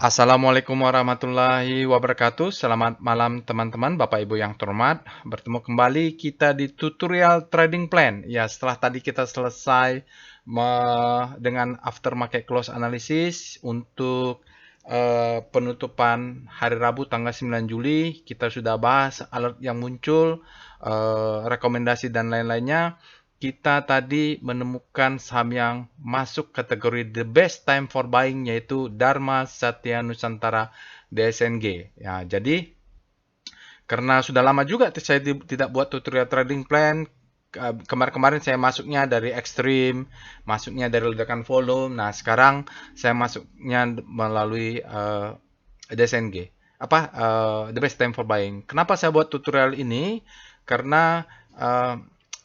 Assalamualaikum warahmatullahi wabarakatuh. Selamat malam teman-teman, Bapak Ibu yang terhormat. Bertemu kembali kita di tutorial trading plan. Ya, setelah tadi kita selesai dengan aftermarket close analysis untuk penutupan hari Rabu tanggal 9 Juli, kita sudah bahas alert yang muncul, rekomendasi dan lain-lainnya. Kita tadi menemukan saham yang masuk kategori the best time for buying, yaitu Dharma Satya Nusantara DSNG. Ya, jadi karena sudah lama juga saya tidak buat tutorial trading plan. Kemarin-kemarin saya masuknya dari ekstrim, masuknya dari ledakan volume. Nah, sekarang saya masuknya melalui DSNG. The best time for buying. Kenapa saya buat tutorial ini? Karena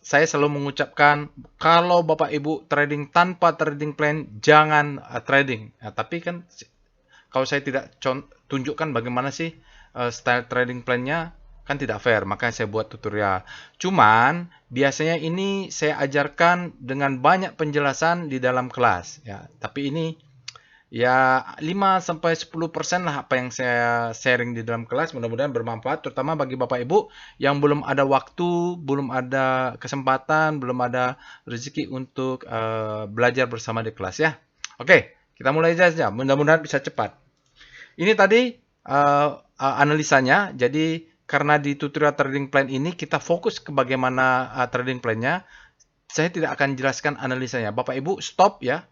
saya selalu mengucapkan kalau Bapak Ibu trading tanpa trading plan jangan trading. Nah, tapi kan kalau saya tidak tunjukkan bagaimana sih style trading plan-nya, kan tidak fair, makanya saya buat tutorial. Cuman biasanya ini saya ajarkan dengan banyak penjelasan di dalam kelas ya. Tapi ini ya 5-10% lah apa yang saya sharing di dalam kelas, mudah-mudahan bermanfaat terutama bagi Bapak Ibu yang belum ada waktu, belum ada kesempatan, belum ada rezeki untuk belajar bersama di kelas ya. Oke, kita mulai saja. Mudah-mudahan bisa cepat. Ini tadi analisanya. Jadi karena di tutorial trading plan ini kita fokus ke bagaimana trading plan-nya, saya tidak akan jelaskan analisanya. Bapak Ibu stop ya.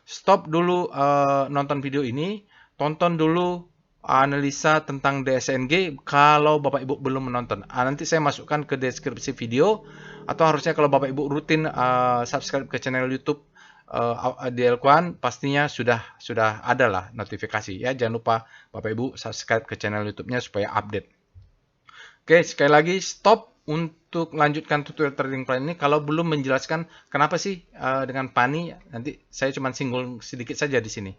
Stop dulu nonton video ini, tonton dulu analisa tentang DSNG kalau Bapak Ibu belum menonton. Nanti saya masukkan ke deskripsi video, atau harusnya kalau Bapak Ibu rutin subscribe ke channel YouTube DL Kwan, pastinya sudah ada lah notifikasi ya. Jangan lupa Bapak Ibu subscribe ke channel YouTube-nya supaya update. Oke, sekali lagi stop untuk lanjutkan tutorial trading plan ini kalau belum menjelaskan kenapa sih dengan PANI. Nanti saya cuma singgung sedikit saja di sini.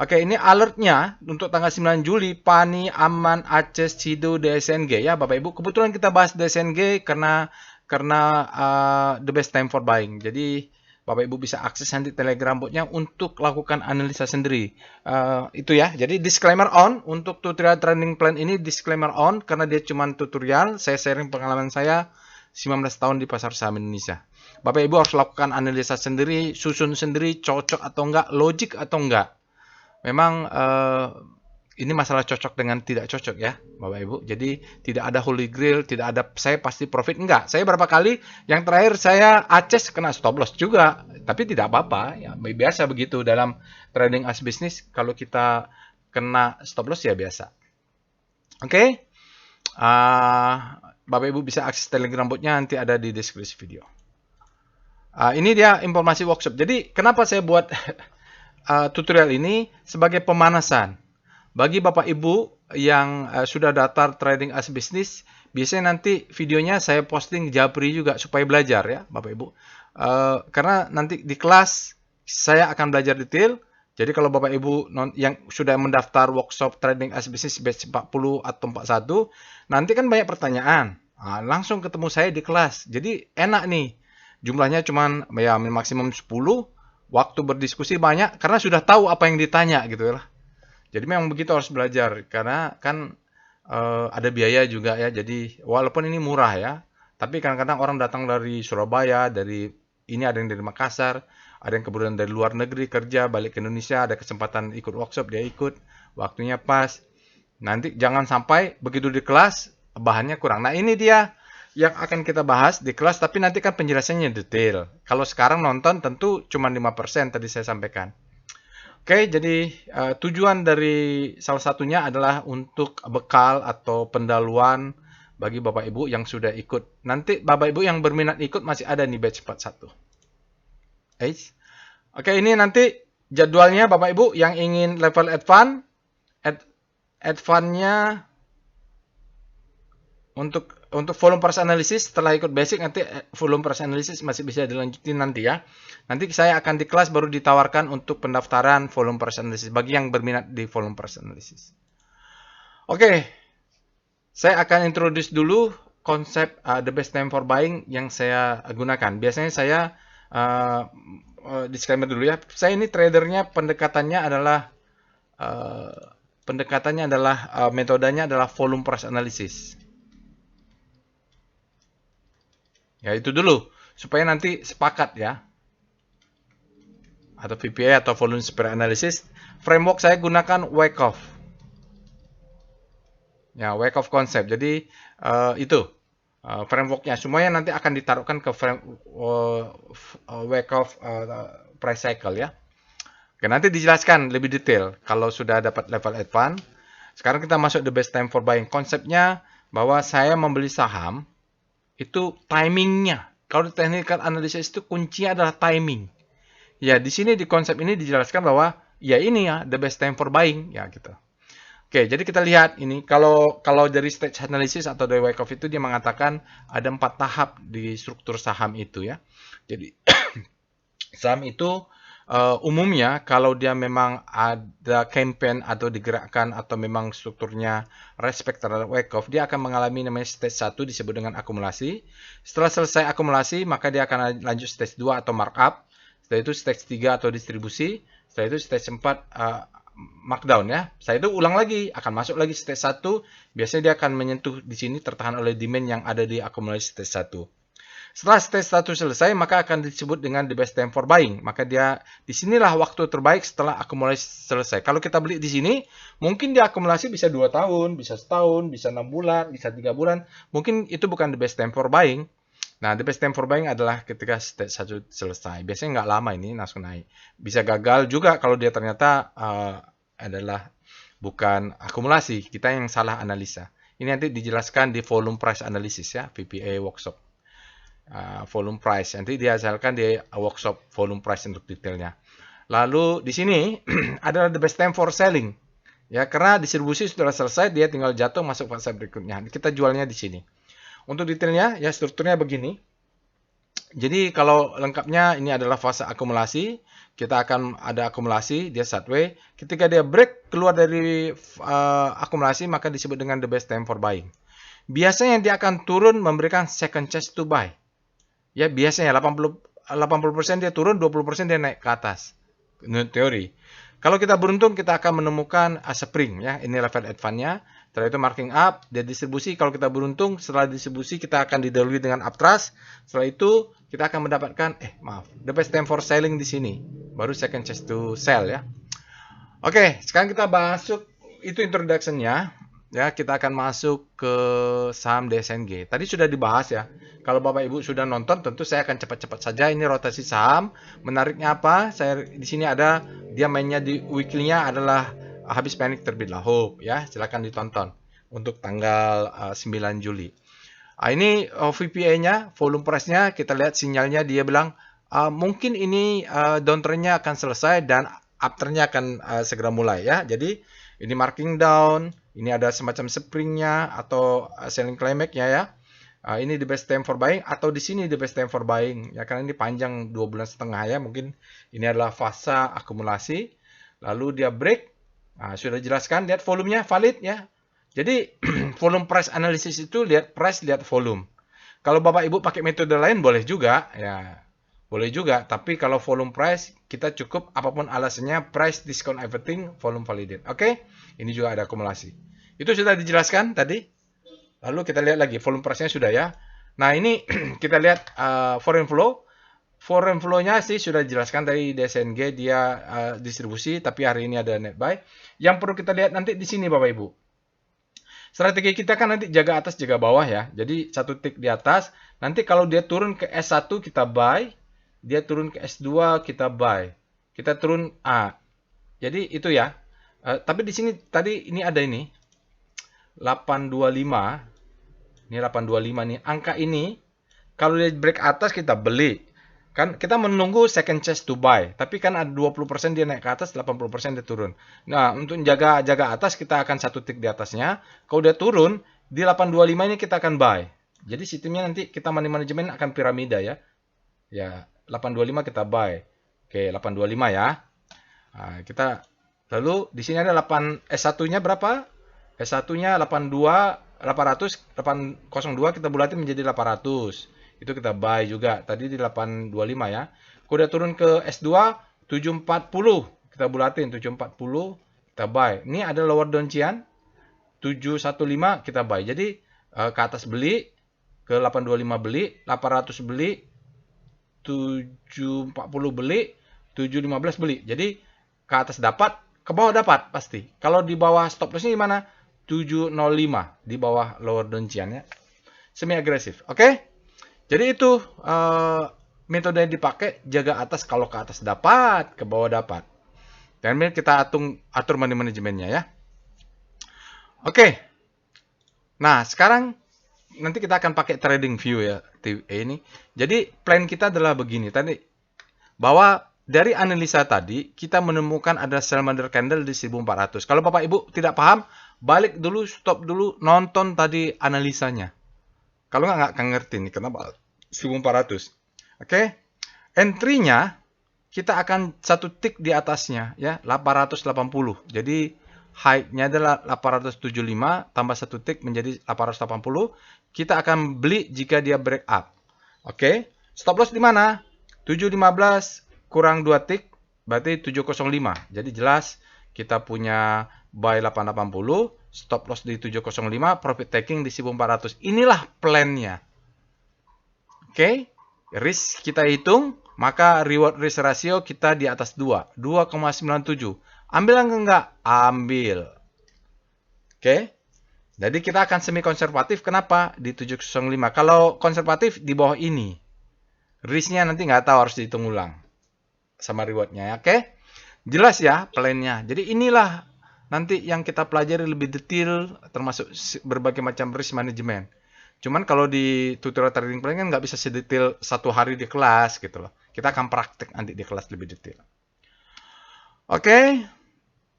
Oke, ini alertnya untuk tanggal 9 Juli, PANI, Aman, Aceh, Cido, DSNG ya Bapak Ibu. Kebetulan kita bahas DSNG karena the best time for buying. Jadi Bapak Ibu bisa akses nanti Telegram botnya untuk lakukan analisa sendiri. Itu ya. Jadi disclaimer on untuk tutorial trading plan ini, disclaimer on karena dia cuma tutorial. Saya sharing pengalaman saya 19 tahun di pasar saham Indonesia. Bapak Ibu harus lakukan analisa sendiri, susun sendiri, cocok atau enggak, logik atau enggak. Memang ini masalah cocok dengan tidak cocok ya Bapak Ibu. Jadi tidak ada holy grail, tidak ada saya pasti profit, enggak. Saya berapa kali yang terakhir saya Aceh kena stop loss juga, tapi tidak apa-apa ya. Biasa begitu dalam trading as bisnis, kalau kita kena stop loss ya biasa. Oke. Bapak Ibu bisa akses Telegram botnya, nanti ada di deskripsi video. Ini dia informasi workshop. Jadi kenapa saya buat tutorial ini sebagai pemanasan. Bagi Bapak Ibu yang sudah daftar trading as bisnis, biasanya nanti videonya saya posting Japri juga supaya belajar ya Bapak Ibu. Karena nanti di kelas saya akan belajar detail. Jadi kalau Bapak Ibu yang sudah mendaftar workshop trading as bisnis batch 40 atau 41, nanti kan banyak pertanyaan. Langsung ketemu saya di kelas. Jadi enak nih. Jumlahnya cuma ya maksimum 10, waktu berdiskusi banyak karena sudah tahu apa yang ditanya gitu ya. Jadi memang begitu harus belajar karena kan ada biaya juga ya. Jadi walaupun ini murah ya, tapi kadang-kadang orang datang dari Surabaya, dari ini ada yang dari Makassar, ada yang kemudian dari luar negeri kerja balik ke Indonesia, ada kesempatan ikut workshop dia ikut, waktunya pas. Nanti jangan sampai begitu di kelas bahannya kurang. Nah ini dia yang akan kita bahas di kelas, tapi nanti kan penjelasannya detail. Kalau sekarang nonton tentu cuma 5% tadi saya sampaikan. Oke, jadi tujuan dari salah satunya adalah untuk bekal atau pendahuluan bagi Bapak Ibu yang sudah ikut. Nanti Bapak Ibu yang berminat ikut masih ada nih batch 41. Oke, ini nanti jadwalnya Bapak Ibu yang ingin level advance, advance-nya untuk volume price analysis setelah ikut basic, nanti volume price analysis masih bisa dilanjutin nanti ya. Nanti saya akan di kelas baru ditawarkan untuk pendaftaran volume price analysis bagi yang berminat di volume price analysis. Oke, saya akan introduce dulu konsep the best time for buying yang saya gunakan. Biasanya saya disclaimer dulu ya. Saya ini tradernya pendekatannya adalah eh, pendekatannya adalah metodenya adalah volume price analysis. Ya, itu dulu supaya nanti sepakat ya. Atau VPA atau volume price analysis. Framework saya gunakan Wyckoff. Ya, Wyckoff concept. Jadi itu frameworknya. Semuanya nanti akan ditaruhkan ke Wyckoff price cycle ya. Oke, nanti dijelaskan lebih detail kalau sudah dapat level advance. Sekarang kita masuk the best time for buying. Konsepnya bahwa saya membeli saham itu timingnya. Kalau di technical analysis itu kuncinya adalah timing. Ya, di sini di konsep ini dijelaskan bahwa ya ini ya the best time for buying ya gitu. Oke, jadi kita lihat ini kalau dari stage analysis atau dari Wyckoff itu dia mengatakan ada 4 tahap di struktur saham itu ya. Jadi saham itu umumnya kalau dia memang ada campaign atau digerakkan atau memang strukturnya respect terhadap Wyckoff, dia akan mengalami namanya stage 1 disebut dengan akumulasi. Setelah selesai akumulasi, maka dia akan lanjut stage 2 atau markup. Setelah itu stage 3 atau distribusi. Setelah itu stage 4 markdown ya. Setelah itu ulang lagi, akan masuk lagi stage 1. Biasanya dia akan menyentuh di sini tertahan oleh demand yang ada di akumulasi stage 1. Setelah stage 1 selesai, maka akan disebut dengan the best time for buying. Maka dia disinilah waktu terbaik setelah akumulasi selesai. Kalau kita beli di sini, mungkin dia akumulasi bisa 2 tahun, bisa setahun, bisa 6 bulan, bisa 3 bulan. Mungkin itu bukan the best time for buying. Nah, the best time for buying adalah ketika stage 1 selesai. Biasanya nggak lama ini langsung naik. Bisa gagal juga kalau dia ternyata adalah bukan akumulasi. Kita yang salah analisa. Ini nanti dijelaskan di volume price analysis ya, VPA workshop. Volume price. Nanti dihasilkan di workshop volume price untuk detailnya. Lalu di sini adalah the best time for selling. Ya, karena distribusi sudah selesai, dia tinggal jatuh masuk fase berikutnya. Kita jualnya di sini. Untuk detailnya, ya strukturnya begini. Jadi kalau lengkapnya ini adalah fase akumulasi. Kita akan ada akumulasi, dia sideway. Ketika dia break keluar dari akumulasi, maka disebut dengan the best time for buying. Biasanya dia akan turun memberikan second chance to buy. Ya biasanya 80% dia turun, 20% dia naik ke atas. Menurut teori. Kalau kita beruntung, kita akan menemukan spring ya. Ini level advance-nya. Setelah itu marking up, dia distribusi. Kalau kita beruntung, setelah distribusi kita akan didahului dengan uptrust. Setelah itu kita akan mendapatkan the best time for selling di sini. Baru second chance to sell ya. Oke, sekarang kita masuk itu introduction-nya. Ya, kita akan masuk ke saham DSNG. Tadi sudah dibahas ya. Kalau Bapak Ibu sudah nonton, tentu saya akan cepat-cepat saja. Ini rotasi saham. Menariknya apa? Saya di sini ada dia mainnya di weekly-nya adalah habis panik terbitlah hope ya. Silakan ditonton untuk tanggal 9 Juli. Ini VPA-nya, volume price-nya kita lihat sinyalnya dia bilang mungkin ini downtrend-nya akan selesai dan uptrend-nya akan segera mulai ya. Jadi ini marking down, ini ada semacam spring-nya atau selling climax-nya ya. Ini the best time for buying atau di sini the best time for buying ya karena ini panjang 2 bulan setengah ya, mungkin ini adalah fase akumulasi lalu dia break. Sudah jelaskan, lihat volumenya valid ya. Jadi volume price analysis itu lihat price, lihat volume. Kalau Bapak Ibu pakai metode lain boleh juga ya. Boleh juga, tapi kalau volume price kita cukup apapun alasannya price discount everything volume validate. Oke? Ini juga ada akumulasi. Itu sudah dijelaskan tadi. Lalu kita lihat lagi volume price-nya sudah ya. Nah, ini kita lihat foreign flow. Foreign flow-nya sih sudah dijelaskan dari DSNG dia distribusi tapi hari ini ada net buy. Yang perlu kita lihat nanti di sini Bapak Ibu. Strategi kita kan nanti jaga atas jaga bawah ya. Jadi satu tick di atas, nanti kalau dia turun ke S1 kita buy, dia turun ke S2 kita buy. Kita turun Jadi itu ya. Tapi di sini tadi ini ada ini 825. Ini 825 nih. Angka ini kalau dia break atas kita beli. Kan kita menunggu second chance to buy. Tapi kan ada 20% dia naik ke atas, 80% dia turun. Nah, untuk jaga atas kita akan satu tick di atasnya. Kalau dia turun, di 825 ini kita akan buy. Jadi sistemnya nanti kita money management akan piramida ya. Ya, 825 kita buy. Oke, 825 ya. Kita lalu di sini ada 8S1-nya berapa? S1-nya 802 kita bulatin menjadi 800. Itu kita buy juga. Tadi di 825 ya. Kalau udah turun ke S2 740. Kita bulatin 740 kita buy. Ini ada lower down-cian 715 kita buy. Jadi ke atas beli, ke 825 beli, 800 beli, 740 beli, 715 beli. Jadi ke atas dapat, ke bawah dapat pasti. Kalau di bawah stop loss-nya di mana? 705 di bawah lower down-cian ya. Semi agresif. Oke? Jadi itu metode yang dipakai, jaga atas kalau ke atas dapat, ke bawah dapat. Dan kita atur money manajemennya ya. Oke. Nah, sekarang nanti kita akan pakai trading view ya ini. Jadi plan kita adalah begini tadi, bahwa dari analisa tadi kita menemukan ada salamander candle di 1400. Kalau Bapak Ibu tidak paham, balik dulu, stop dulu, nonton tadi analisanya. Kalau nggak akan ngerti nih kenapa 1400. Oke. Entry-nya kita akan satu tick di atasnya ya, 880. Jadi high-nya adalah 875 tambah satu tick menjadi 880. Kita akan beli jika dia break up. Oke. Stop loss di mana? 715 kurang 2 tick berarti 705. Jadi jelas kita punya buy 880, stop loss di 705, profit taking di 1400. Inilah plan-nya. Oke. Risk kita hitung, maka reward risk ratio kita di atas 2, 2,97. Ambil enggak? Ambil. Oke. Jadi kita akan semi konservatif. Kenapa? Di 705. Kalau konservatif di bawah ini. Risknya nanti nggak tahu, harus dihitung ulang. Sama rewardnya ya. Oke. Jelas ya plannya. Jadi inilah nanti yang kita pelajari lebih detail, termasuk berbagai macam risk management. Cuman kalau di tutorial trading plan kan nggak bisa sedetail satu hari di kelas gitu loh. Kita akan praktek nanti di kelas lebih detail. Oke.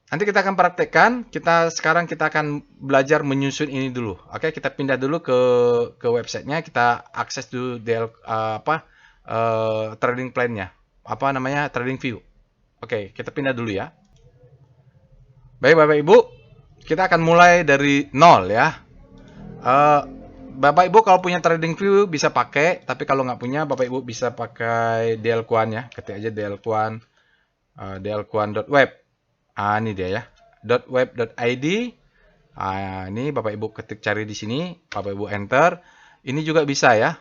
Nanti kita akan praktekkan. Sekarang kita akan belajar menyusun ini dulu. Oke, kita pindah dulu ke websitenya. Kita akses dulu trading plan-nya. Apa namanya? Trading view. Oke, kita pindah dulu ya. Baik Bapak Ibu, kita akan mulai dari nol ya. Bapak Ibu kalau punya trading view bisa pakai, tapi kalau nggak punya Bapak Ibu bisa pakai DL-Quant ya. Ketik aja DL-Quant, DL-Quant.web. Ini dia ya. .web.id. Ini Bapak Ibu ketik cari di sini, Bapak Ibu enter. Ini juga bisa ya.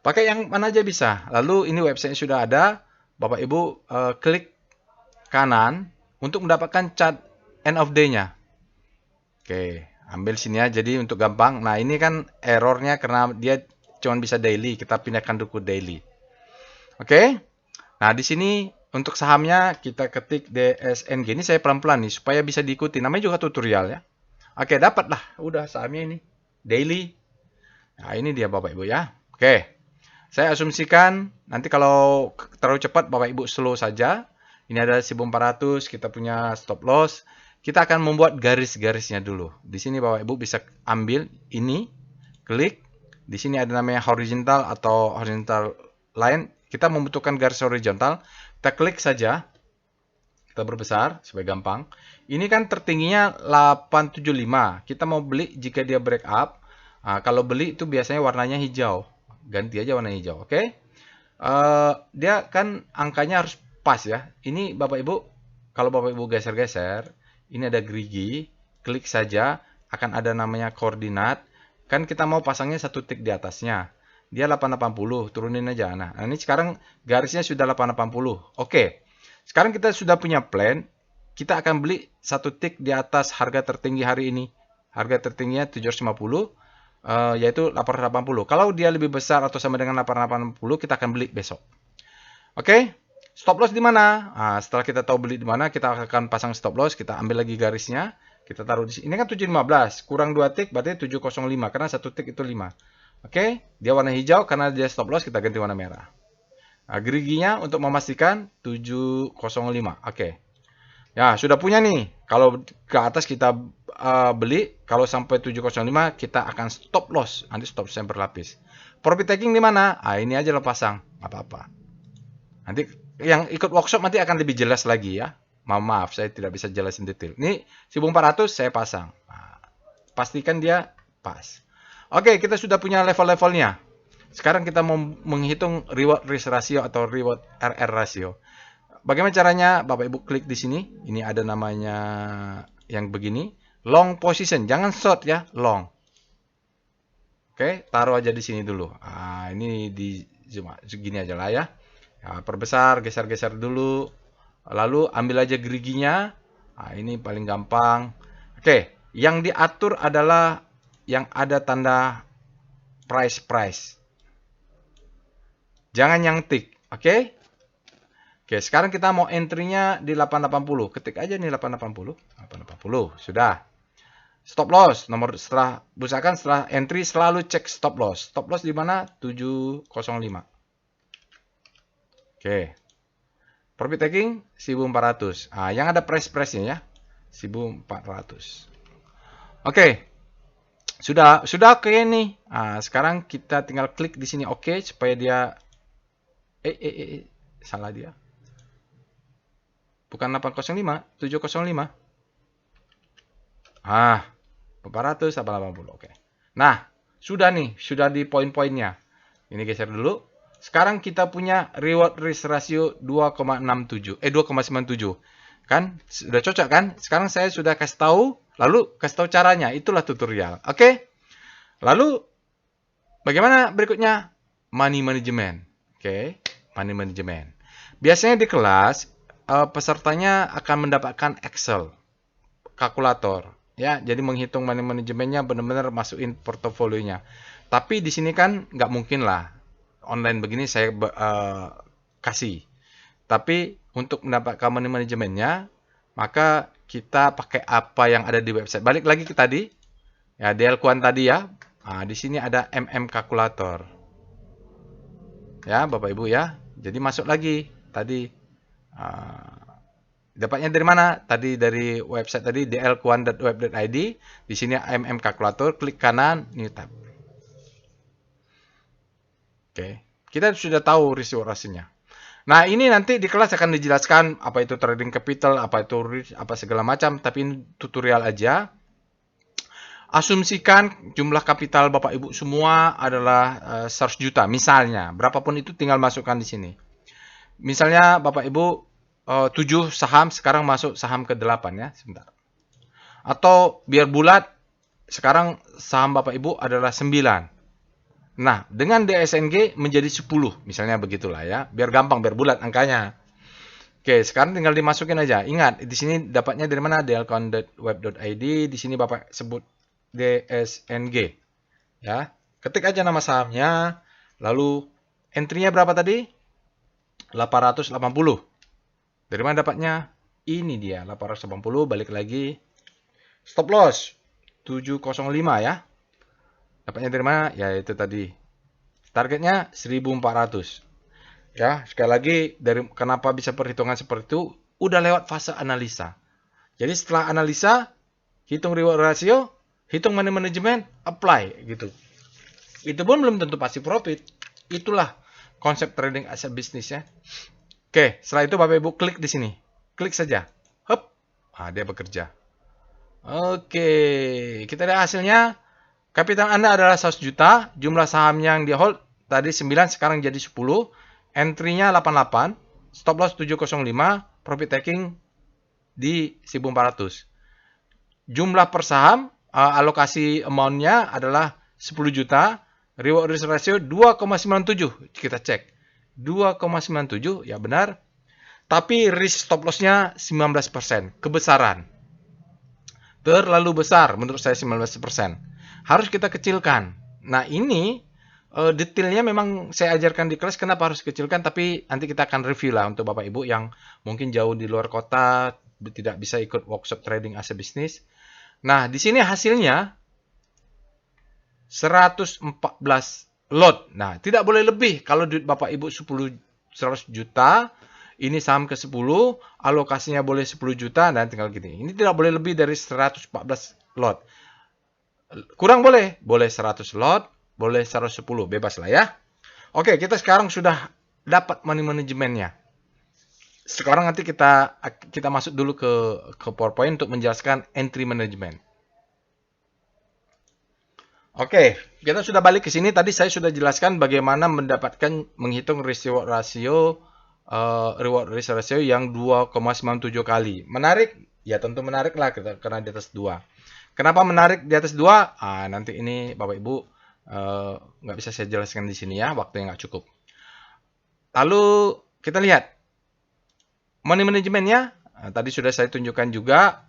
Pakai yang mana aja bisa. Lalu ini website sudah ada. Bapak Ibu klik kanan untuk mendapatkan chart end of day-nya. Oke. Ambil sini ya, jadi untuk gampang. Nah, ini kan errornya karena dia cuma bisa daily. Kita pindahkan dulu daily. Oke. Nah, di sini untuk sahamnya kita ketik DSNG. Ini saya pelan-pelan nih, supaya bisa diikuti. Namanya juga tutorial ya. Oke, dapatlah. Udah sahamnya ini. Daily. Nah, ini dia Bapak Ibu ya. Oke. Saya asumsikan nanti kalau terlalu cepat Bapak Ibu slow saja. Ini ada 1400, kita punya stop loss. Kita akan membuat garis-garisnya dulu. Di sini Bapak Ibu bisa ambil ini, klik. Di sini ada namanya horizontal atau horizontal line. Kita membutuhkan garis horizontal. Kita klik saja. Kita berbesar supaya gampang. Ini kan tertingginya 875. Kita mau beli jika dia break up. Nah, kalau beli itu biasanya warnanya hijau. Ganti aja warna hijau. Oke. Dia kan angkanya harus pas ya. Ini Bapak Ibu, kalau Bapak Ibu geser-geser, ini ada gerigi, klik saja, akan ada namanya koordinat. Kan kita mau pasangnya satu tick di atasnya. Dia 880, turunin aja. Nah, ini sekarang garisnya sudah 880. Oke. Sekarang kita sudah punya plan. Kita akan beli satu tick di atas harga tertinggi hari ini. Harga tertingginya 750, yaitu 880. Kalau dia lebih besar atau sama dengan 880, kita akan beli besok. Oke. Stop loss di mana? Nah, setelah kita tahu beli di mana, kita akan pasang stop loss. Kita ambil lagi garisnya. Kita taruh di sini. Ini kan 715. Kurang 2 tick berarti 705. Karena satu tick itu 5. Oke. Dia warna hijau. Karena dia stop loss, kita ganti warna merah. Nah, geriginya untuk memastikan 705. Oke. Ya, sudah punya nih. Kalau ke atas kita beli. Kalau sampai 705, kita akan stop loss. Nanti stop loss yang berlapis. Profit taking di mana? Ini aja lo pasang. Apa-apa. Nanti yang ikut workshop nanti akan lebih jelas lagi ya. Maaf, saya tidak bisa jelasin detail. Ini 1400 saya pasang. Nah, pastikan dia pas. Oke, kita sudah punya level-levelnya. Sekarang kita mau menghitung reward risk ratio atau reward RR ratio. Bagaimana caranya? Bapak Ibu klik di sini. Ini ada namanya yang begini. Long position. Jangan short ya, long. Oke, taruh aja di sini dulu. Ini di zoom segini aja lah ya. Perbesar, geser-geser dulu. Lalu ambil aja geriginya. Ini paling gampang. Oke, yang diatur adalah yang ada tanda price. Jangan yang tick, oke? Oke, sekarang kita mau entry-nya di 880. Ketik aja nih 880. 880, sudah. Stop loss, nomor setelah usahakan setelah entry selalu cek stop loss. Stop loss di mana? 705. Oke. Profit taking 1400. Yang ada price-nya ya. 1400. Oke. Sudah oke nih. Sekarang kita tinggal klik di sini oke supaya dia salah dia. Bukan 805, 705. 400 apa 80. Oke. Nah, sudah nih, sudah di poin-poinnya. Ini geser dulu. Sekarang kita punya reward risk ratio 2,97. Kan? Sudah cocok kan? Sekarang saya sudah kasih tahu, lalu kasih tahu caranya. Itulah tutorial. Oke? Lalu bagaimana berikutnya? Money management. Oke, money management. Biasanya di kelas pesertanya akan mendapatkan Excel, kalkulator. Ya, jadi menghitung money manajemennya benar-benar masukin portofolionya. Tapi di sini kan nggak mungkin lah online begini saya kasih. Tapi untuk mendapatkan money manajemennya, maka kita pakai apa yang ada di website. Balik lagi ke tadi, ya DL Quant tadi ya. Di sini ada MM kalkulator. Ya, Bapak Ibu ya. Jadi masuk lagi tadi. Dapatnya dari mana? Tadi dari website tadi dlquant.web.id. Di sini MM kalkulator, klik kanan, new tab. Oke. Kita sudah tahu risiko-risikonya. Nah, ini nanti di kelas akan dijelaskan apa itu trading capital, apa itu risk, apa segala macam, tapi ini tutorial aja. Asumsikan jumlah kapital Bapak Ibu semua adalah 100 juta misalnya. Berapapun itu tinggal masukkan di sini. Misalnya Bapak Ibu 7 saham, sekarang masuk saham ke-8 ya, sebentar. Atau biar bulat, sekarang saham Bapak Ibu adalah 9. Nah, dengan DSNG menjadi 10, misalnya begitulah ya. Biar gampang, biar bulat angkanya. Oke, sekarang tinggal dimasukin aja. Ingat, di sini dapatnya dari mana? dlquant.web.id, di sini Bapak sebut DSNG. Ya, ketik aja nama sahamnya, lalu entry-nya berapa tadi? 880. Dari mana dapatnya? Ini dia, 880, balik lagi. Stop loss, 705 ya. Dapatnya dari mana? Ya, itu tadi. Targetnya 1400. Ya, sekali lagi, dari kenapa bisa perhitungan seperti itu? Udah lewat fase analisa. Jadi setelah analisa, hitung reward ratio, hitung money management, apply gitu. Itu pun belum tentu pasti profit. Itulah konsep trading as a business ya. Oke, setelah itu Bapak Ibu klik di sini. Klik saja. Hup. Dia bekerja. Oke, kita lihat hasilnya. Kapital Anda adalah 100 juta. Jumlah saham yang di hold tadi 9, sekarang jadi 10. Entry-nya 88. Stop loss 705. Profit taking di 1400. Jumlah per saham, alokasi amount-nya adalah 10 juta. Reward risk ratio 2,97. Kita cek. 2,97 ya benar. Tapi risk stop loss-nya 19%. Kebesaran. Terlalu besar menurut saya 19%. Harus kita kecilkan. Nah ini detailnya memang saya ajarkan di kelas kenapa harus kecilkan. Tapi nanti kita akan review lah untuk Bapak Ibu yang mungkin jauh di luar kota. Tidak bisa ikut workshop trading as a business. Nah di sini hasilnya 114 lot. Nah, tidak boleh lebih. Kalau duit Bapak Ibu 100 juta, ini saham ke-10, alokasinya boleh 10 juta, dan tinggal gini. Ini tidak boleh lebih dari 114 lot. Kurang boleh? Boleh 100 lot, boleh 110, bebas lah ya. Oke, kita sekarang sudah dapat money manajemennya. Sekarang nanti kita masuk dulu ke PowerPoint untuk menjelaskan entry management. Oke, kita sudah balik ke sini. Tadi saya sudah jelaskan bagaimana menghitung risiko rasio reward risk ratio yang 2,97 kali. Menarik? Ya tentu menarik lah karena di atas 2. Kenapa menarik di atas 2? Nanti ini Bapak Ibu nggak bisa saya jelaskan di sini ya, waktu yang nggak cukup. Lalu kita lihat money manajemennya. Tadi sudah saya tunjukkan juga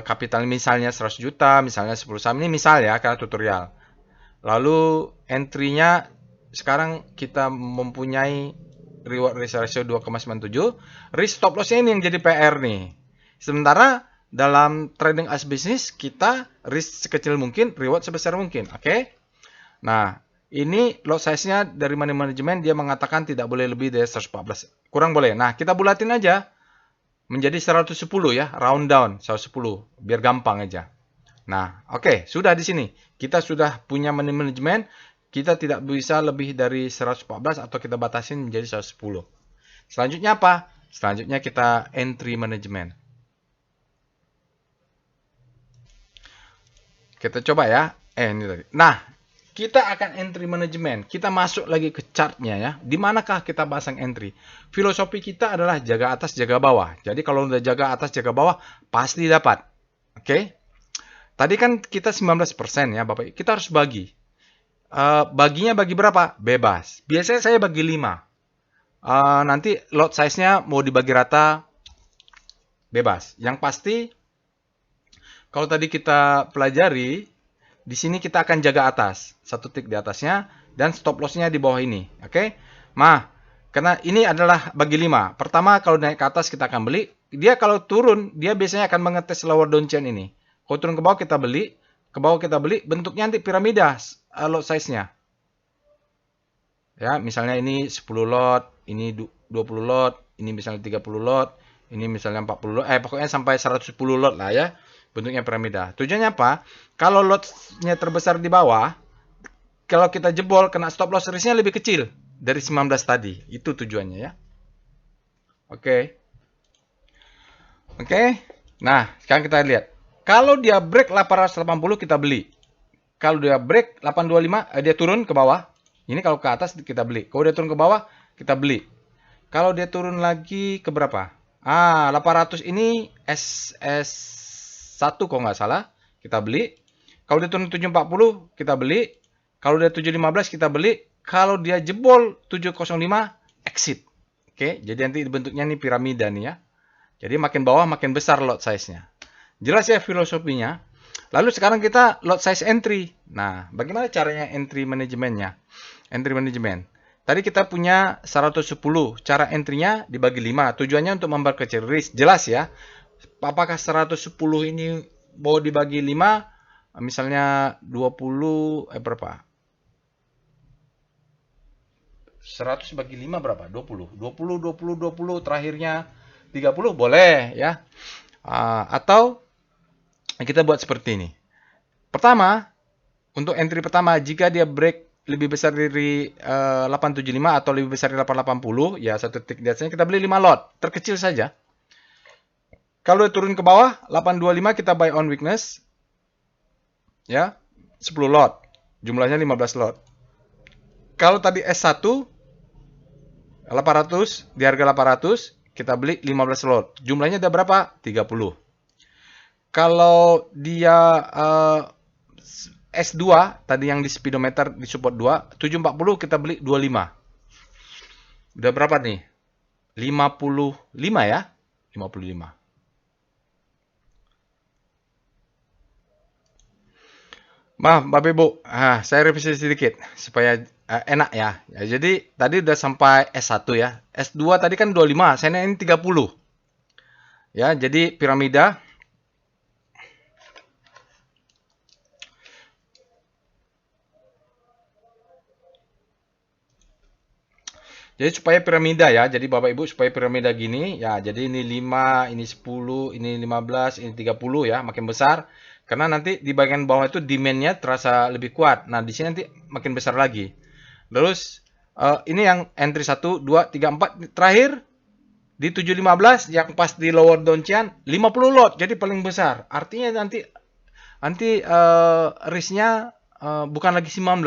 kapital misalnya 100 juta, misalnya 10 saham, ini misal ya karena tutorial. Lalu entry-nya sekarang kita mempunyai reward risk ratio 2,97. Risk stop loss-nya ini yang jadi PR nih. Sementara dalam trading as business kita risk sekecil mungkin, reward sebesar mungkin. Oke? Nah, ini lot size-nya dari money management dia mengatakan tidak boleh lebih dari 114. Kurang boleh. Nah, kita bulatin aja menjadi 110 ya, round down 110 biar gampang aja. Nah, oke, sudah di sini. Kita sudah punya money management, kita tidak bisa lebih dari 114 atau kita batasin menjadi 110. Selanjutnya apa? Selanjutnya kita entry management. Kita coba ya. Ini tadi. Nah, kita akan entry management. Kita masuk lagi ke chartnya ya. Di manakah kita pasang entry? Filosofi kita adalah jaga atas, jaga bawah. Jadi kalau udah jaga atas, jaga bawah, pasti dapat. Oke? Tadi kan kita 19% ya Bapak. Kita harus bagi. Baginya bagi berapa? Bebas. Biasanya saya bagi 5. Nanti lot size-nya mau dibagi rata, bebas. Yang pasti, kalau tadi kita pelajari, di sini kita akan jaga atas. Satu tick di atasnya, dan stop loss-nya di bawah ini. Oke? Nah, karena ini adalah bagi 5. Pertama, kalau naik ke atas kita akan beli. Dia kalau turun, dia biasanya akan mengetes lower downtrend ini. Kalau turun ke bawah kita beli. Ke bawah kita beli, bentuknya nanti piramida lot size-nya. Ya, misalnya ini 10 lot, ini 20 lot, ini misalnya 30 lot, ini misalnya 40 lot, pokoknya sampai 110 lot lah ya. Bentuknya piramida. Tujuannya apa? Kalau lotnya terbesar di bawah, kalau kita jebol, kena stop loss risk-nya lebih kecil dari 19 tadi. Itu tujuannya ya. Oke. Oke. Nah, sekarang kita lihat. Kalau dia break 880 kita beli. Kalau dia break 825, dia turun ke bawah. Ini kalau ke atas kita beli. Kalau dia turun ke bawah, kita beli. Kalau dia turun lagi ke berapa? 800 ini SS1 kalau nggak salah. Kita beli. Kalau dia turun 740, kita beli. Kalau dia 715, kita beli. Kalau dia jebol 705, exit. Oke, jadi nanti bentuknya ini piramida nih ya. Jadi makin bawah makin besar lot size-nya. Jelas ya filosofinya. Lalu sekarang kita lot size entry. Nah, bagaimana caranya entry manajemennya? Entry management. Tadi kita punya 110. Cara entry-nya dibagi 5. Tujuannya untuk memperkecil risk. Jelas ya. Apakah 110 ini mau dibagi 5? Misalnya 20, berapa? 100 bagi 5 berapa? 20. 20, 20, 20. Terakhirnya 30 boleh ya. Atau kita buat seperti ini. Pertama, untuk entry pertama, jika dia break lebih besar dari 875 atau lebih besar dari 880, ya satu tick di atasnya kita beli 5 lot, terkecil saja. Kalau dia turun ke bawah, 825 kita buy on weakness, ya 10 lot, jumlahnya 15 lot. Kalau tadi S1 800 di harga 800, kita beli 15 lot, jumlahnya ada berapa? 30. Kalau dia S2 tadi yang di speedometer di support 2, 740 kita beli 25. Udah berapa nih? 55 ya? 55. Maaf, Bapak Ibu. Saya revisi sedikit supaya enak ya. Jadi tadi udah sampai S1 ya. S2 tadi kan 25, saya ini 30. Ya, jadi piramida. Jadi supaya piramida ya. Jadi Bapak Ibu supaya piramida gini ya. Jadi ini 5, ini 10, ini 15, ini 30 ya, makin besar. Karena nanti di bagian bawah itu demand-nya terasa lebih kuat. Nah, di sini nanti makin besar lagi. Terus ini yang entry 1, 2, 3, 4 terakhir di 715 yang pas di lower downtrend 50 lot. Jadi paling besar. Artinya nanti risk-nya bukan lagi 19.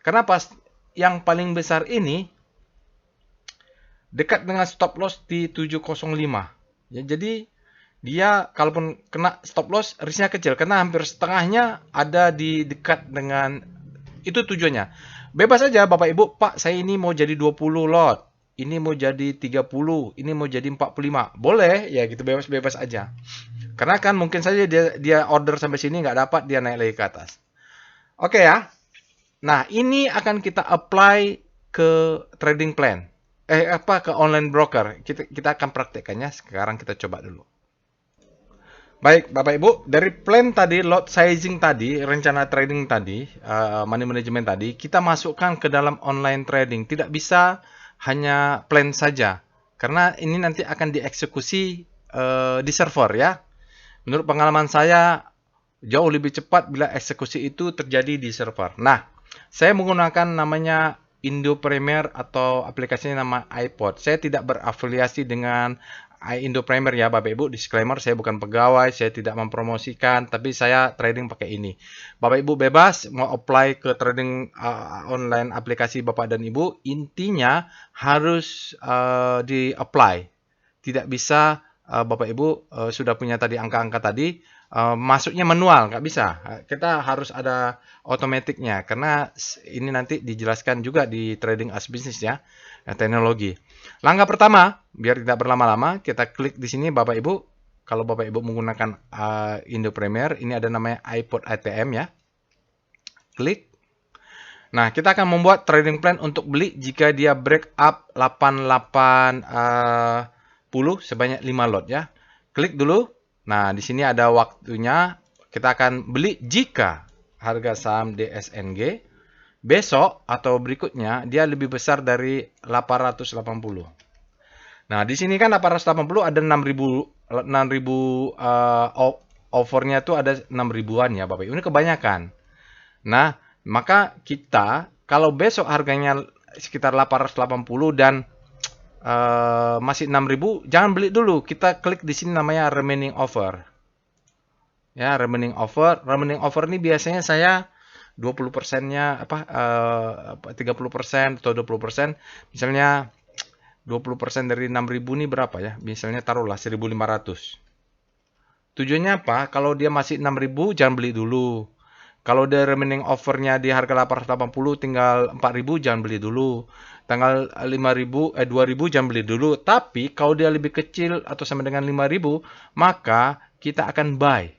Karena pas yang paling besar ini dekat dengan stop loss di 705. Ya, jadi dia kalaupun kena stop loss risknya kecil karena hampir setengahnya ada di dekat dengan itu tujuannya. Bebas aja Bapak Ibu, Pak saya ini mau jadi 20 lot, ini mau jadi 30, ini mau jadi 45. Boleh ya gitu, bebas-bebas aja. Karena kan mungkin saja dia order sampai sini nggak dapat, dia naik lagi ke atas. Oke ya. Nah, ini akan kita apply ke trading plan. Ke online broker. Kita akan praktekkannya. Sekarang kita coba dulu. Baik, Bapak Ibu, dari plan tadi, lot sizing tadi, rencana trading tadi, money management tadi, kita masukkan ke dalam online trading. Tidak bisa hanya plan saja. Karena ini nanti akan dieksekusi di server ya. Menurut pengalaman saya, jauh lebih cepat bila eksekusi itu terjadi di server. Nah, saya menggunakan namanya Indo Premier atau aplikasinya nama iPod. Saya tidak berafiliasi dengan Indo Premier ya Bapak Ibu. Disclaimer, saya bukan pegawai, saya tidak mempromosikan, tapi saya trading pakai ini. Bapak Ibu bebas mau apply ke trading online aplikasi Bapak dan Ibu. Intinya harus di-apply. Tidak bisa Bapak Ibu sudah punya tadi angka-angka tadi, masuknya manual, nggak bisa. Kita harus ada otomatiknya, karena ini nanti dijelaskan juga di Trading as Business ya, teknologi. Langkah pertama, biar tidak berlama-lama, kita klik di sini Bapak Ibu. Kalau Bapak Ibu menggunakan Indo Premier, ini ada namanya iPod ATM ya. Klik. Nah, kita akan membuat trading plan untuk beli jika dia break up 8810 sebanyak 5 lot ya. Klik dulu. Nah, di sini ada waktunya. Kita akan beli jika harga saham DSNG besok atau berikutnya dia lebih besar dari 880. Nah, di sini kan 880 ada 6000 offernya tuh ada 6000-an ya, Bapak. Ini kebanyakan. Nah, maka kita kalau besok harganya sekitar 880 dan masih 6000, jangan beli dulu. Kita klik di sini namanya remaining offer. Ya, remaining offer. Remaining offer ini biasanya saya 20%-nya 30% atau 20%. Misalnya 20% dari 6000 ini berapa ya? Misalnya taruhlah 1500. Tujuannya apa? Kalau dia masih 6000 jangan beli dulu. Kalau dia remaining offernya di harga 880 tinggal 4000 jangan beli dulu. Tanggal 2000 jangan beli dulu. Tapi kalau dia lebih kecil atau sama dengan 5000, maka kita akan buy.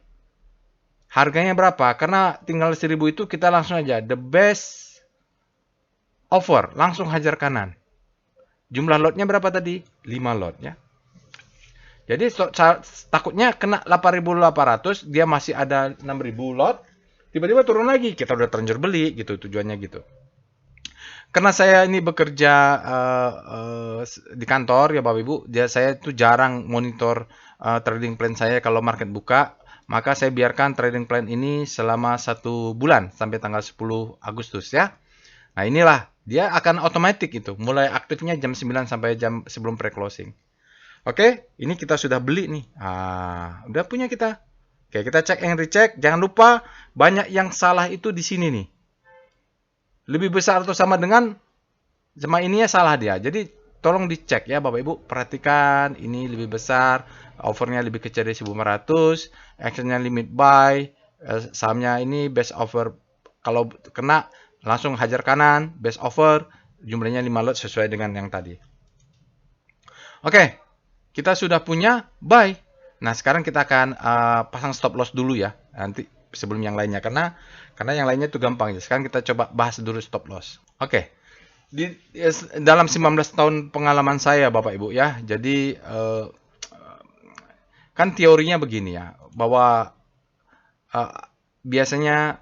Harganya berapa? Karena tinggal 1000 itu kita langsung aja the best offer, langsung hajar kanan. Jumlah lotnya berapa tadi? 5 lot ya. Jadi takutnya kena 8800, dia masih ada 6000 lot. Tiba-tiba turun lagi, kita udah terlanjur beli gitu, tujuannya gitu. Karena saya ini bekerja di kantor ya Bapak Ibu, saya tuh jarang monitor trading plan saya kalau market buka, maka saya biarkan trading plan ini selama 1 bulan sampai tanggal 10 Agustus ya. Nah inilah, dia akan otomatis itu, mulai aktifnya jam 9 sampai jam sebelum pre-closing. Oke, ini kita sudah beli nih. Udah punya kita. Oke, kita cek and recheck. Jangan lupa banyak yang salah itu di sini nih. Lebih besar atau sama dengan ininya salah dia. Jadi tolong dicek ya Bapak Ibu. Perhatikan ini lebih besar. Offernya lebih kecil dari 1500. Actionnya limit buy. Sahamnya ini best offer. Kalau kena langsung hajar kanan. Best offer. Jumlahnya 5 lot sesuai dengan yang tadi. Oke. Kita sudah punya buy. Nah, sekarang kita akan pasang stop loss dulu ya. Nanti sebelum yang lainnya. Karena yang lainnya itu gampang. Sekarang kita coba bahas dulu stop loss. Oke. Dalam 19 tahun pengalaman saya Bapak Ibu ya. Jadi kan teorinya begini ya. Bahwa biasanya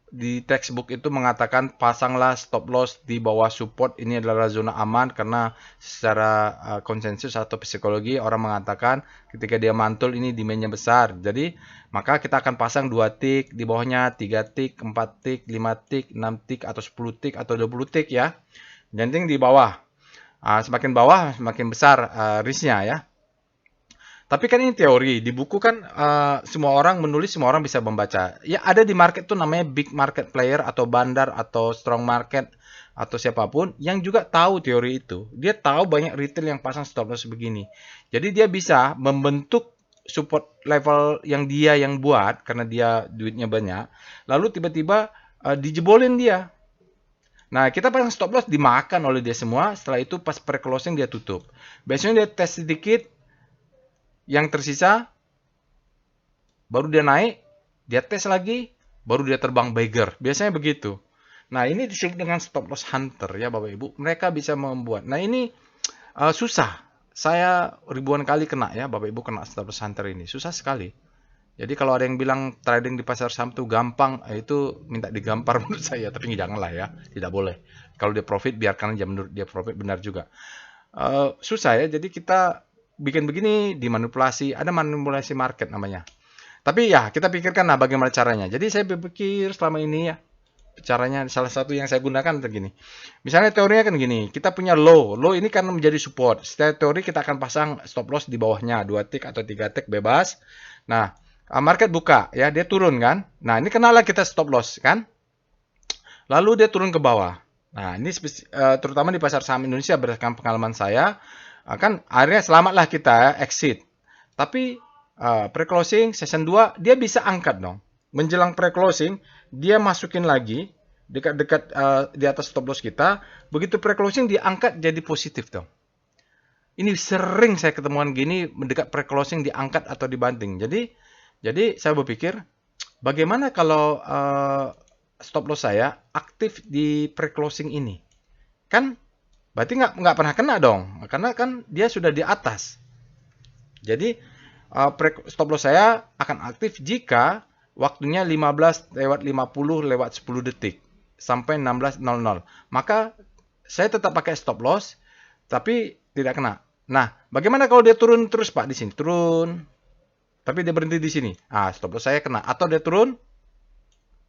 di textbook itu mengatakan pasanglah stop loss di bawah support, ini adalah zona aman karena secara konsensus atau psikologi orang mengatakan ketika dia mantul ini demandnya besar. Jadi maka kita akan pasang 2 tick, di bawahnya 3 tick, 4 tick, 5 tick, 6 tick atau 10 tick atau 20 tick ya. Janting di bawah. Semakin bawah semakin besar risknya ya. Tapi kan ini teori, di buku kan semua orang menulis, semua orang bisa membaca. Ya ada di market tuh namanya big market player atau bandar atau strong market atau siapapun yang juga tahu teori itu. Dia tahu banyak retail yang pasang stop loss begini. Jadi dia bisa membentuk support level yang dia yang buat karena dia duitnya banyak. Lalu tiba-tiba dijebolin dia. Nah, kita pasang stop loss dimakan oleh dia semua. Setelah itu pas pre-closing dia tutup. Biasanya dia tes sedikit, yang tersisa baru dia naik, dia tes lagi, baru dia terbang Bagger. Biasanya begitu. Nah, ini disebut dengan stop loss hunter ya Bapak Ibu. Mereka bisa membuat. Nah, ini susah. Saya ribuan kali kena ya Bapak Ibu kena stop loss hunter ini. Susah sekali. Jadi kalau ada yang bilang trading di pasar saham itu gampang, itu minta digampar menurut saya. Tapi janganlah ya, tidak boleh. Kalau dia profit, biarkan aja menurut dia profit benar juga. Susah ya, jadi kita bikin begini, dimanipulasi. Ada manipulasi market namanya. Tapi ya, kita pikirkan lah bagaimana caranya. Jadi saya berpikir selama ini ya, caranya salah satu yang saya gunakan begini. Misalnya teorinya kan gini, kita punya low. Low ini kan menjadi support. Setelah teori kita akan pasang stop loss di bawahnya, 2 tick atau 3 tick bebas. Nah, market buka ya, dia turun kan. Nah, ini kenalah kita stop loss kan. Lalu dia turun ke bawah. Nah, ini terutama di pasar saham Indonesia berdasarkan pengalaman saya, kan akhirnya selamatlah kita exit. Tapi pre-closing session 2 dia bisa angkat dong. Menjelang pre-closing dia masukin lagi dekat-dekat di atas stop loss kita. Begitu pre-closing dia angkat jadi positif dong. Ini sering saya ketemuan gini mendekat pre-closing diangkat atau dibanting. Jadi saya berpikir bagaimana kalau stop loss saya aktif di pre-closing ini? Kan berarti nggak pernah kena dong, karena kan dia sudah di atas. Jadi stop loss saya akan aktif jika waktunya 15:50:10 sampai 16:00. Maka saya tetap pakai stop loss, tapi tidak kena. Nah, bagaimana kalau dia turun terus Pak di sini? Turun, tapi dia berhenti di sini. Stop loss saya kena. Atau dia turun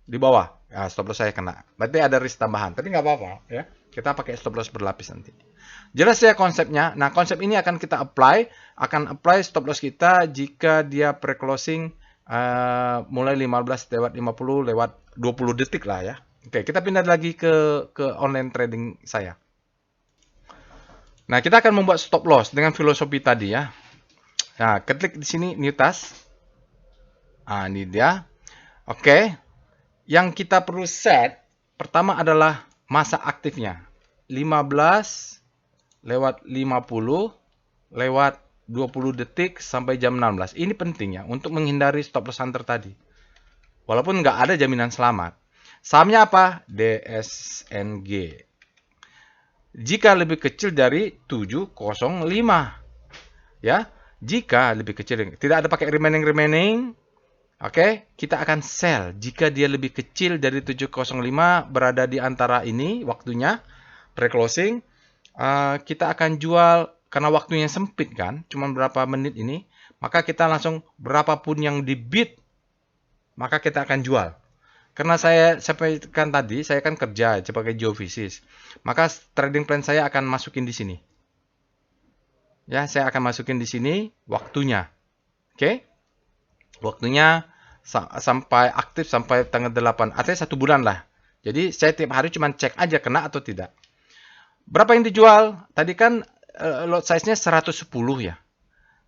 di bawah. Stop loss saya kena. Berarti ada risk tambahan. Tapi nggak apa-apa ya. Kita pakai stop loss berlapis nanti. Jelas ya konsepnya. Nah, konsep ini akan kita apply. Akan apply stop loss kita jika dia pre-closing mulai 15:50 lewat 20 detik lah ya. Oke, kita pindah lagi ke online trading saya. Nah, kita akan membuat stop loss dengan filosofi tadi ya. Nah, klik di sini new task. Ini dia. Oke. Yang kita perlu set pertama adalah masa aktifnya. 15:50 lewat 20 detik sampai jam 16. Ini penting ya untuk menghindari stop loss hunter tadi. Walaupun nggak ada jaminan selamat. Sahamnya apa? DSNG. Jika lebih kecil dari 705. Ya, jika lebih kecil, tidak ada pakai remaining. Oke, kita akan sell jika dia lebih kecil dari 705 berada di antara ini waktunya pre-closing. Kita akan jual karena waktunya sempit kan, cuma berapa menit ini, maka kita langsung berapapun yang di bid maka kita akan jual. Karena saya sampaikan tadi, saya kan kerja sebagai geofisis. Maka trading plan saya akan masukin di sini. Ya, saya akan masukin di sini waktunya. Oke? Waktunya sampai aktif sampai tanggal 8. Artinya 1 bulan lah. Jadi saya tiap hari cuma cek aja kena atau tidak. Berapa yang dijual? Tadi kan lot size-nya 110 ya.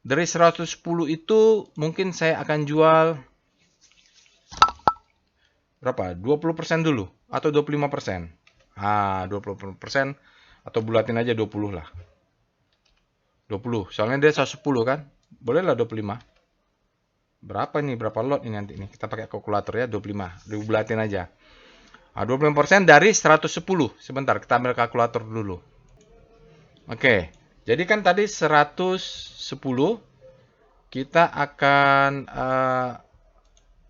Dari 110 itu mungkin saya akan jual berapa? 20% dulu atau 25%. 20% atau bulatin aja 20 lah. 20. Soalnya dia 110 kan? Boleh lah 25. Berapa nih? Berapa lot ini nanti nih? Kita pakai kalkulator ya, 25. Dibulatin aja. 25% dari 110. Sebentar, kita ambil kalkulator dulu. Oke. Jadi kan tadi 110 kita akan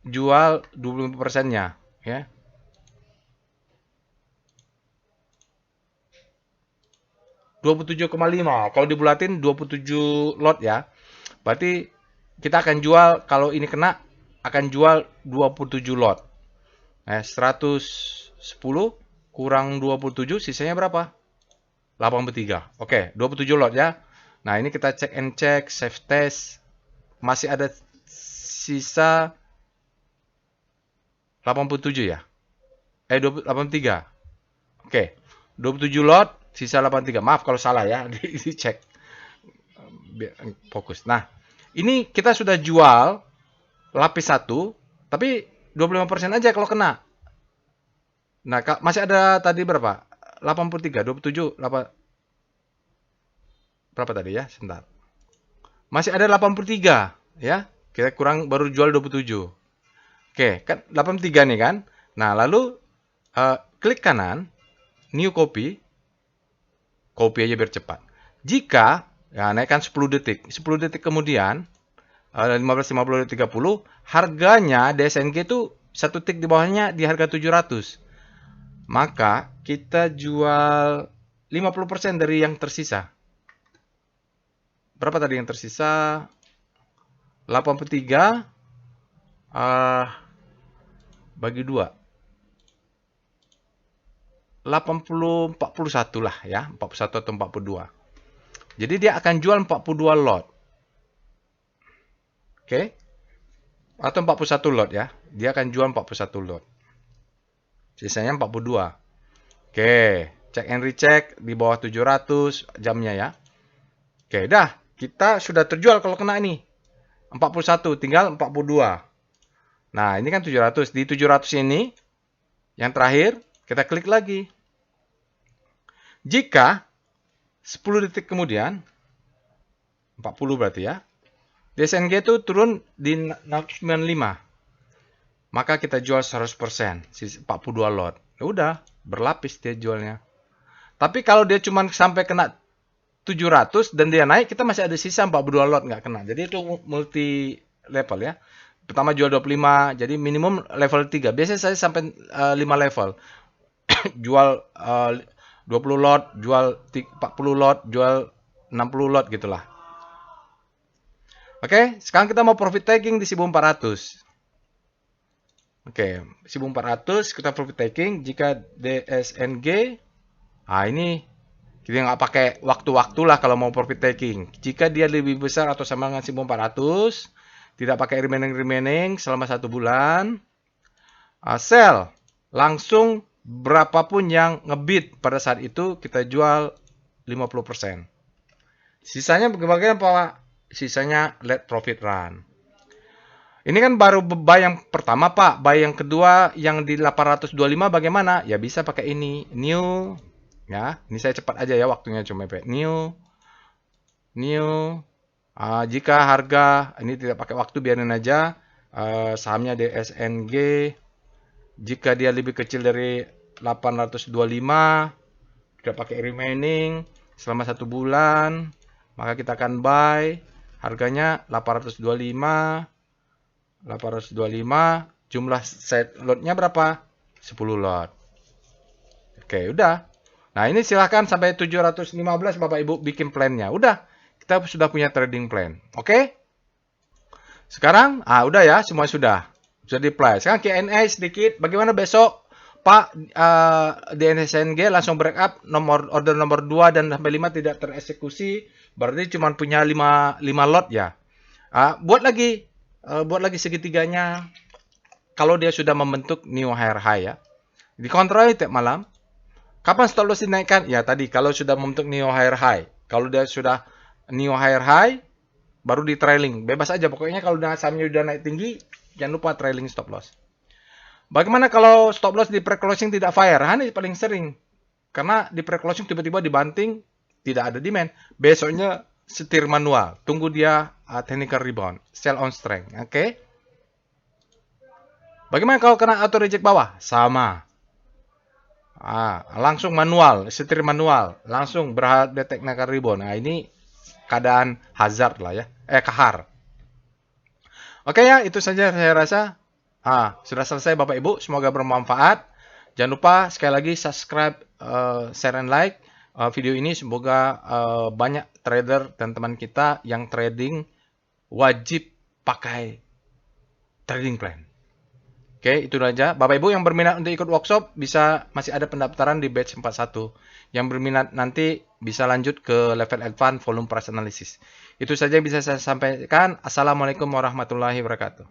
jual 25%-nya ya. $27,5. Kalau dibulatin 27 lot ya. Berarti kita akan jual kalau ini kena akan jual 27 lot. 110 kurang 27 sisanya berapa? 83. Oke, 27 lot ya. Nah, ini kita check and check, save test. Masih ada sisa 87 ya? 83. Oke. 27 lot, sisa 83. Maaf kalau salah ya, dicek. Biar fokus. Nah, ini kita sudah jual lapis 1, tapi 25% aja kalau kena. Nah, masih ada tadi berapa? 83, 27, 8, berapa tadi ya? Sebentar. Masih ada 83, ya. Kita kurang baru jual 27. Oke, kan 83 nih kan. Nah, lalu klik kanan, new copy. Copy aja biar cepat. Jika ya naikkan 10 detik. 10 detik kemudian 15, 50, 30, harganya DSNG itu satu tik di bawahnya di harga 700. Maka kita jual 50% dari yang tersisa. Berapa tadi yang tersisa? 83 bagi 2. 80, 41 lah ya. 41 atau 42. Jadi dia akan jual 42 lot. Oke. Atau 41 lot ya. Dia akan jual 41 lot. Sisanya 42. Oke. Check and recheck di bawah 700 jamnya ya. Oke, dah. Kita sudah terjual kalau kena ini. 41, tinggal 42. Nah, ini kan 700. Di 700 ini, yang terakhir, kita klik lagi. Jika 10 detik kemudian, 40 berarti ya, DSNG itu turun di 95. Maka kita jual 100%, 42 lot. Ya udah, berlapis dia jualnya. Tapi kalau dia cuma sampai kena 700 dan dia naik, kita masih ada sisa 42 lot nggak kena. Jadi itu multi level ya. Pertama jual 25, jadi minimum level 3. Biasanya saya sampai 5 level. Jual 20 lot, jual 40 lot, jual 60 lot gitulah. Oke, sekarang kita mau profit taking di 1400. Oke, 1400 kita profit taking jika DSNG. Nah, ini kita nggak pakai waktu-waktu lah kalau mau profit taking. Jika dia lebih besar atau sama dengan 1400, tidak pakai remaining selama 1 bulan. Sell langsung berapapun yang ngebid pada saat itu kita jual 50%. Sisanya bagaimana Pak? Sisanya let profit run. Ini kan baru buy yang pertama Pak. Buy yang kedua yang di 825 bagaimana? Ya bisa pakai ini. New. Ya, ini saya cepat aja ya waktunya cuma new. Jika harga ini tidak pakai waktu biarin aja. Sahamnya DSNG. Jika dia lebih kecil dari 825, tidak pakai remaining selama 1 bulan, maka kita akan buy. Harganya 825. Jumlah set lotnya berapa? 10 lot. Oke, udah. Nah, ini silahkan sampai 715 Bapak Ibu bikin plannya. Udah, kita sudah punya trading plan. Oke? Sekarang, udah ya, semua sudah di-apply. Sekarang Q&A sedikit. Bagaimana besok, Pak, DSNG langsung break up order nomor 2 dan sampai 5 tidak tereksekusi. Berarti cuma punya 5 lot ya. Buat lagi segitiganya kalau dia sudah membentuk new higher high ya. Dikontrol tiap malam. Kapan stop loss dinaikkan? Ya tadi kalau sudah membentuk new higher high. Kalau dia sudah new higher high baru di trailing. Bebas aja pokoknya kalau sahamnya udah naik tinggi jangan lupa trailing stop loss. Bagaimana kalau stop loss di pre-closing tidak fire? Ini paling sering. Karena di pre-closing tiba-tiba dibanting tidak ada demand. Besoknya setir manual. Tunggu dia technical rebound. Sell on strength. Oke. Bagaimana kalau kena auto reject bawah? Sama. Langsung manual, setir manual, langsung berhati technical rebound. Nah, ini keadaan hazard lah ya, kahar. Oke ya, itu saja saya rasa. Sudah selesai Bapak Ibu, semoga bermanfaat. Jangan lupa sekali lagi subscribe, share and like video ini. Semoga banyak trader dan teman kita yang trading wajib pakai trading plan. Oke, itu saja. Bapak Ibu yang berminat untuk ikut workshop masih ada pendaftaran di batch 41. Yang berminat nanti bisa lanjut ke level advance volume price analysis. Itu saja yang bisa saya sampaikan. Assalamualaikum warahmatullahi wabarakatuh.